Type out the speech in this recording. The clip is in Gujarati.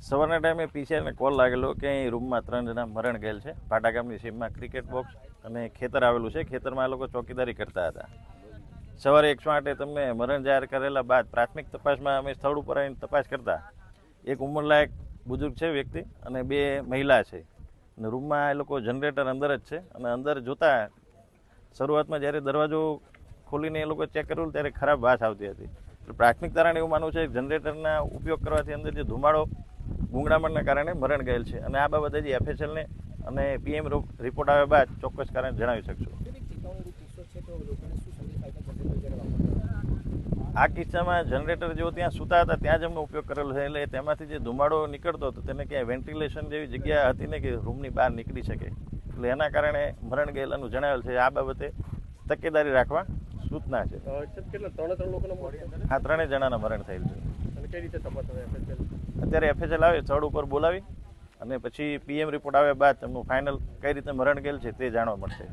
સવારના ટાઈમે પીસીઆરને કોલ લાગેલો કે અહીં રૂમમાં 3 જણા મરણ ગયેલ છે. પાટા ગામની સીમમાં ક્રિકેટ બોક્સ અને ખેતર આવેલું છે. ખેતરમાં આ લોકો ચોકીદારી કરતા હતા. સવારે 108 તમને મરણ જાહેર કરેલા બાદ પ્રાથમિક તપાસમાં અમે સ્થળ ઉપર આવીને તપાસ કરતા એક ઉંમરલાયક બુઝુર્ગ છે વ્યક્તિ અને 2 મહિલા છે. અને રૂમમાં એ લોકો જનરેટર અંદર જ છે અને અંદર જોતા શરૂઆતમાં જ્યારે દરવાજો ખોલીને એ લોકો ચેક કર્યું ત્યારે ખરાબ વાસ આવતી હતી. પ્રાથમિક તારણ એવું માનવું છે કે જનરેટરના ઉપયોગ કરવાથી અંદર જે ધુમાડો ગુંગળામણના કારણે મરણ ગયેલ છે. અને આ બાબતે જ FSLને અને PM રિપોર્ટ આવ્યા બાદ ચોક્કસ કારણ જણાવી શકશું. આ કિસ્સામાં જનરેટર જેઓ ત્યાં સૂતા હતા ત્યાં જ એમનો ઉપયોગ કરેલો છે. એટલે તેમાંથી જે ધુમાડો નીકળતો હતો તેને ક્યાંય વેન્ટિલેશન જેવી જગ્યા હતી ને કે રૂમની બહાર નીકળી શકે, એટલે એના કારણે મરણ ગયેલાનું જણાવેલ છે. આ બાબતે તકેદારી રાખવા સૂચના છે. હા, 3 જણાના મરણ થયેલ છે. અત્યારે FSL આવે સ્થળ ઉપર બોલાવી અને પછી PM રિપોર્ટ આવ્યા બાદ તેમનું ફાઇનલ કઈ રીતે મરણ ગયેલ છે તે જાણવા મળશે.